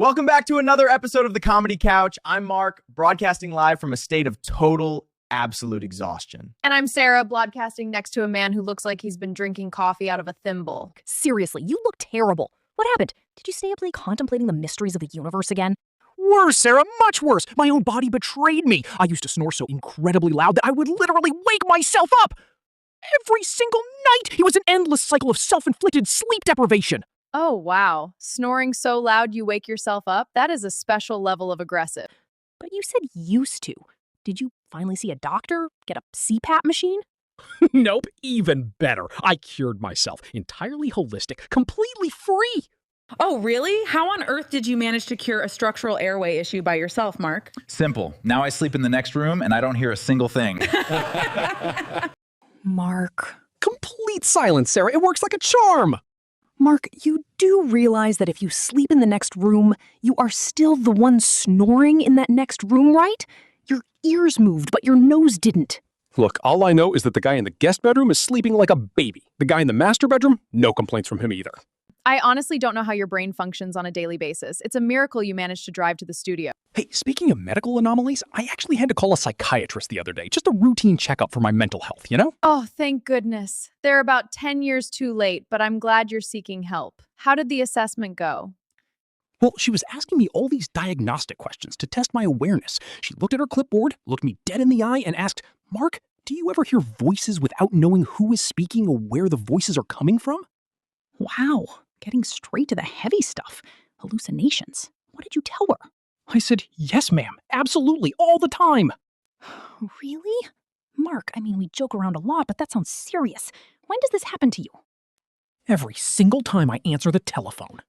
Welcome back to another episode of The Comedy Couch. I'm Mark, broadcasting live from a state of total, absolute exhaustion. And I'm Sarah, broadcasting next to a man who looks like he's been drinking coffee out of a thimble. Seriously, you look terrible. What happened? Did you stay up late contemplating the mysteries of the universe again? Worse, Sarah, much worse. My own body betrayed me. I used to snore so incredibly loud that I would literally wake myself up. Every single night, it was an endless cycle of self-inflicted sleep deprivation. Oh, wow. Snoring so loud you wake yourself up? That is a special level of aggressive. But you said used to. Did you finally see a doctor? Get a CPAP machine? Nope, even better. I cured myself. Entirely holistic, completely free. Oh, really? How on earth did you manage to cure a structural airway issue by yourself, Mark? Simple. Now I sleep in the next room and I don't hear a single thing. Mark. Complete silence, Sarah. It works like a charm. Mark, you do realize that if you sleep in the next room, you are still the one snoring in that next room, right? Your ears moved, but your nose didn't. Look, all I know is that the guy in the guest bedroom is sleeping like a baby. The guy in the master bedroom, no complaints from him either. I honestly don't know how your brain functions on a daily basis. It's a miracle you managed to drive to the studio. Hey, speaking of medical anomalies, I actually had to call a psychiatrist the other day. Just a routine checkup for my mental health, you know? Oh, thank goodness. They're about 10 years too late, but I'm glad you're seeking help. How did the assessment go? Well, she was asking me all these diagnostic questions to test my awareness. She looked at her clipboard, looked me dead in the eye, and asked, Mark, do you ever hear voices without knowing who is speaking or where the voices are coming from? Wow, getting straight to the heavy stuff. Hallucinations. What did you tell her? I said, yes, ma'am, absolutely, all the time. Really? Mark, I mean, we joke around a lot, but that sounds serious. When does this happen to you? Every single time I answer the telephone.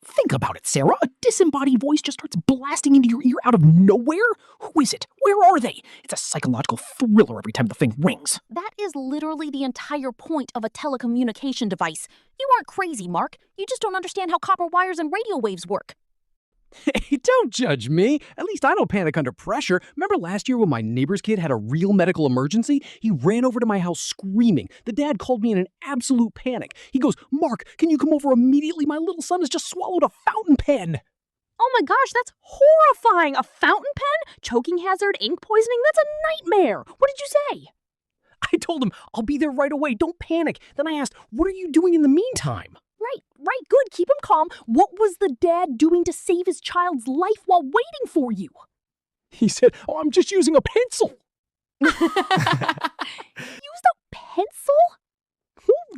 Think about it, Sarah. A disembodied voice just starts blasting into your ear out of nowhere? Who is it? Where are they? It's a psychological thriller every time the thing rings. That is literally the entire point of a telecommunication device. You aren't crazy, Mark. You just don't understand how copper wires and radio waves work. Hey, don't judge me. At least I don't panic under pressure. Remember last year when my neighbor's kid had a real medical emergency? He ran over to my house screaming. The dad called me in an absolute panic. He goes, Mark, can you come over immediately? My little son has just swallowed a fountain pen. Oh my gosh, that's horrifying. A fountain pen? Choking hazard, ink poisoning? That's a nightmare. What did you say? I told him, I'll be there right away. Don't panic. Then I asked, what are you doing in the meantime? Right, good. Keep him calm. What was the dad doing to save his child's life while waiting for you? He said, oh, I'm just using a pencil. Used a pencil?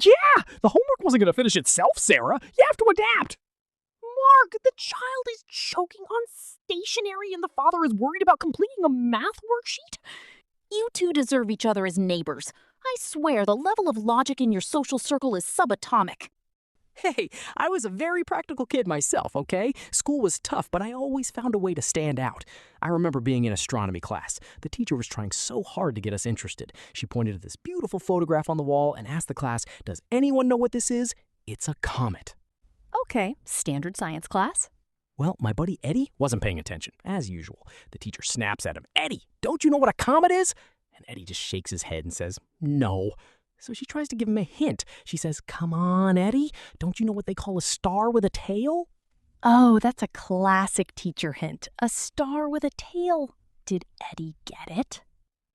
Yeah, the homework wasn't going to finish itself, Sarah. You have to adapt. Mark, the child is choking on stationery and the father is worried about completing a math worksheet? You two deserve each other as neighbors. I swear the level of logic in your social circle is subatomic. Hey, I was a very practical kid myself, okay? School was tough, but I always found a way to stand out. I remember being in astronomy class. The teacher was trying so hard to get us interested. She pointed at this beautiful photograph on the wall and asked the class, does anyone know what this is? It's a comet. Okay, standard science class. Well, my buddy Eddie wasn't paying attention, as usual. The teacher snaps at him, Eddie, don't you know what a comet is? And Eddie just shakes his head and says, no. So she tries to give him a hint. She says, come on, Eddie. Don't you know what they call a star with a tail? Oh, that's a classic teacher hint. A star with a tail. Did Eddie get it?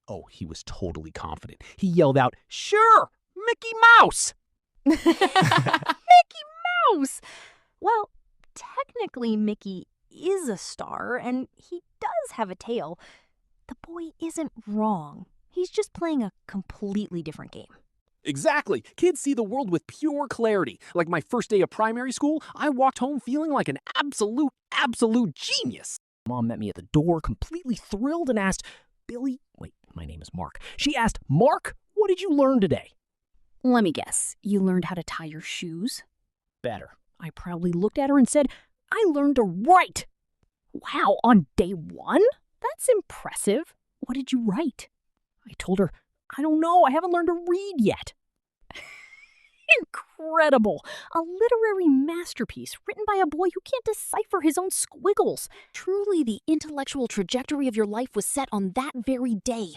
Oh, he was totally confident. He yelled out, sure, Mickey Mouse. Mickey Mouse! Well, technically Mickey is a star, and he does have a tail. The boy isn't wrong. He's just playing a completely different game. Exactly. Kids see the world with pure clarity. Like my first day of primary school, I walked home feeling like an absolute genius. Mom met me at the door, completely thrilled, and asked, Billy, wait, my name is Mark. She asked, Mark, what did you learn today? Let me guess. You learned how to tie your shoes? Better. I proudly looked at her and said, I learned to write. Wow, on day one? That's impressive. What did you write? I told her, I don't know, I haven't learned to read yet. Incredible! A literary masterpiece written by a boy who can't decipher his own squiggles. Truly, the intellectual trajectory of your life was set on that very day.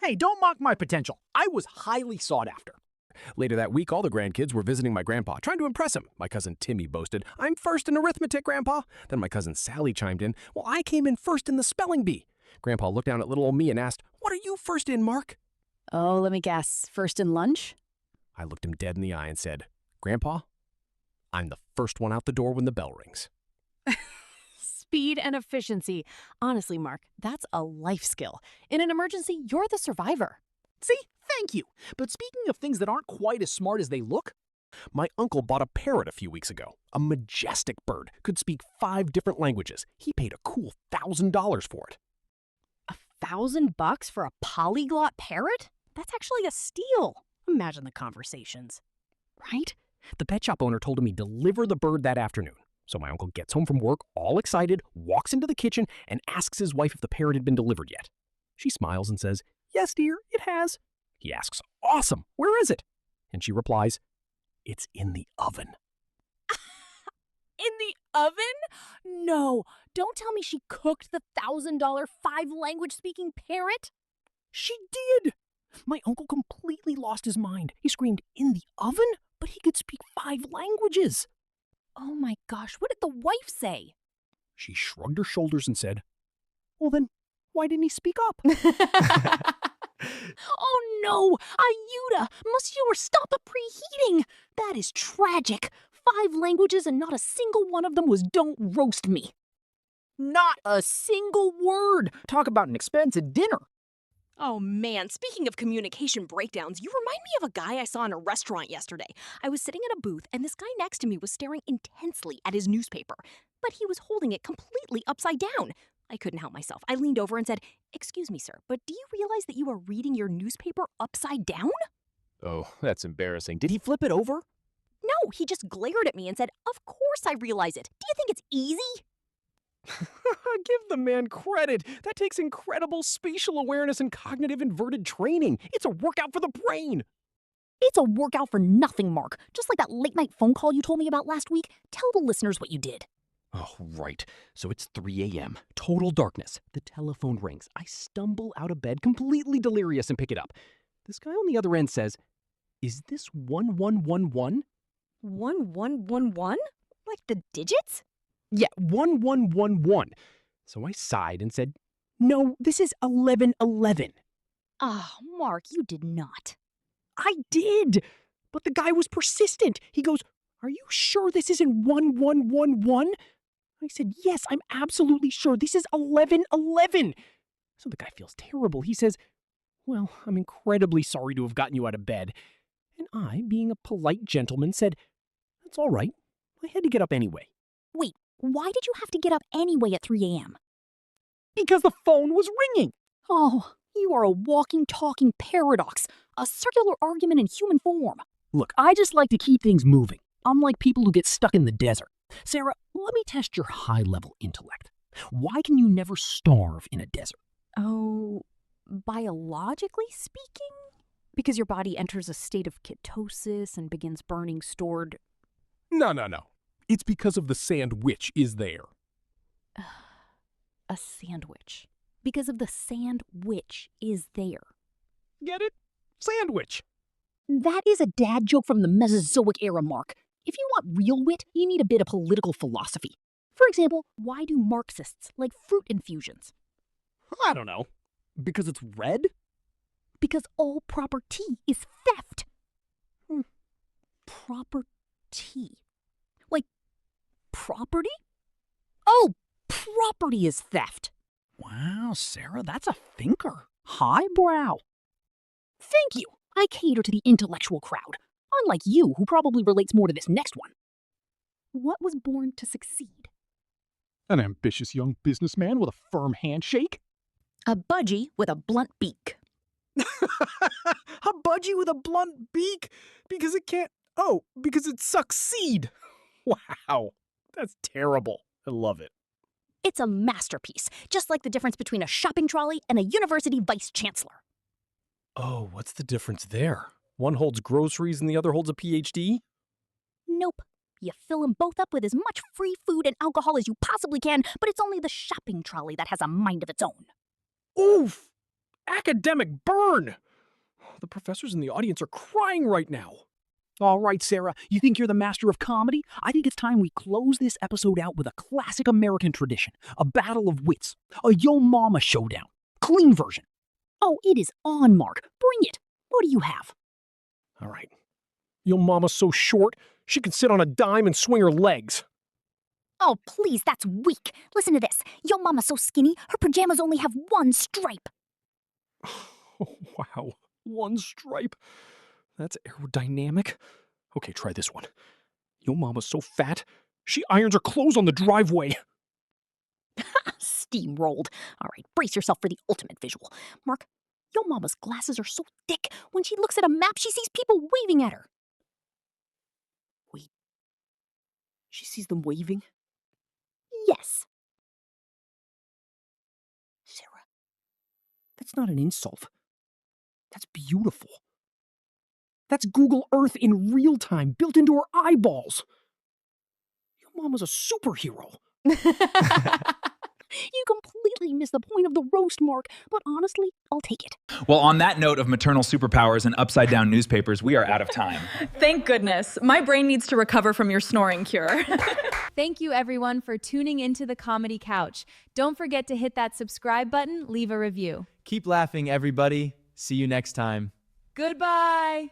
Hey, don't mock my potential. I was highly sought after. Later that week, all the grandkids were visiting my grandpa, trying to impress him. My cousin Timmy boasted, "I'm first in arithmetic, Grandpa." Then my cousin Sally chimed in, "Well, I came in first in the spelling bee." Grandpa looked down at little old me and asked, "What are you first in, Mark?" Oh, let me guess. First in lunch? I looked him dead in the eye and said, "Grandpa, I'm the first one out the door when the bell rings." Speed and efficiency. Honestly, Mark, that's a life skill. In an emergency, you're the survivor. See? Thank you. But speaking of things that aren't quite as smart as they look, My uncle bought a parrot a few weeks ago. A majestic bird. Could speak 5 different languages. He paid a cool $1,000 for it. $1,000 for a polyglot parrot? That's actually a steal. Imagine the conversations. Right? The pet shop owner told him he'd deliver the bird that afternoon. So my uncle gets home from work, all excited, walks into the kitchen, and asks his wife if the parrot had been delivered yet. She smiles and says, "Yes, dear, it has." He asks, "Awesome, where is it?" And she replies, "It's in the oven." In the oven? No, don't tell me she cooked the $1,000 5-language speaking parrot. She did! My uncle completely lost his mind. He screamed, "In the oven?" But he could speak 5 languages. Oh my gosh, what did the wife say? She shrugged her shoulders and said, "Well then, why didn't he speak up?" Oh no, Ayuda, Monsieur, stop the preheating. That is tragic. 5 languages and not a single one of them was "don't roast me." not a single word. Talk about an expensive dinner. Oh man, speaking of communication breakdowns, you remind me of a guy I saw in a restaurant yesterday. I was sitting in a booth and this guy next to me was staring intensely at his newspaper, but he was holding it completely upside down. I couldn't help myself. I leaned over and said, "Excuse me, sir, but do you realize that you are reading your newspaper upside down?" Oh, that's embarrassing. Did he flip it over? No, he just glared at me and said, "Of course I realize it. Do you think it's easy?" Give the man credit. That takes incredible spatial awareness and cognitive inverted training. It's a workout for the brain. It's a workout for nothing, Mark. Just like that late-night phone call you told me about last week. Tell the listeners what you did. Oh, right. So it's 3 a.m. Total darkness. The telephone rings. I stumble out of bed, completely delirious, and pick it up. This guy on the other end says, "Is this 1111? 1111? Like the digits? Yeah, 1111. So I sighed and said, "No, this is 1111. Ah, Mark, you did not. I did. But the guy was persistent. He goes, "Are you sure this isn't 1111? I said, "Yes, I'm absolutely sure. This is 1111. So the guy feels terrible. He says, "Well, I'm incredibly sorry to have gotten you out of bed." And I, being a polite gentleman, said, "That's all right. I had to get up anyway." Wait, why did you have to get up anyway at 3 a.m.? Because the phone was ringing. Oh, you are a walking, talking paradox. A circular argument in human form. Look, I just like to keep things moving. Unlike people who get stuck in the desert. Sarah, let me test your high-level intellect. Why can you never starve in a desert? Oh, biologically speaking? Because your body enters a state of ketosis and begins burning stored... No. It's because of the sandwich is there. A sandwich. Because of the sandwich is there. Get it? Sandwich. That is a dad joke from the Mesozoic era, Mark. If you want real wit, you need a bit of political philosophy. For example, why do Marxists like fruit infusions? I don't know. Because it's red? Because all proper tea is theft. Proper tea. Like, property? Oh, property is theft. Wow, Sarah, that's a thinker. Highbrow. Thank you. I cater to the intellectual crowd. Unlike you, who probably relates more to this next one. What was born to succeed? An ambitious young businessman with a firm handshake. A budgie with a blunt beak. A budgie with a blunt beak? Because it can't... Oh, because it succeed. Wow, that's terrible. I love it. It's a masterpiece, just like the difference between a shopping trolley and a university vice-chancellor. Oh, what's the difference there? One holds groceries and the other holds a PhD? Nope. You fill them both up with as much free food and alcohol as you possibly can, but it's only the shopping trolley that has a mind of its own. Oof! Academic burn! The professors in the audience are crying right now. All right, Sarah, you think you're the master of comedy? I think it's time we close this episode out with a classic American tradition, a battle of wits, a Yo Momma showdown. Clean version. Oh, it is on, Mark. Bring it. What do you have? All right. Yo Momma's so short, she can sit on a dime and swing her legs. Oh, please, that's weak. Listen to this. Yo Mama's so skinny, her pajamas only have one stripe. Oh, wow. One stripe. That's aerodynamic. Okay, try this one. Yo Mama's so fat, she irons her clothes on the driveway. Steamrolled. All right, brace yourself for the ultimate visual. Mark, Yo Mama's glasses are so thick, when she looks at a map, she sees people waving at her. Wait. She sees them waving? Yes. Sarah, that's not an insult. That's beautiful. That's Google Earth in real time, built into her eyeballs. Your mama's a superhero. You completely missed the point of the roast, Mark, but honestly, I'll take it. Well, on that note of maternal superpowers and upside-down newspapers, we are out of time. Thank goodness. My brain needs to recover from your snoring cure. Thank you, everyone, for tuning into the Comedy Couch. Don't forget to hit that subscribe button, leave a review. Keep laughing, everybody. See you next time. Goodbye.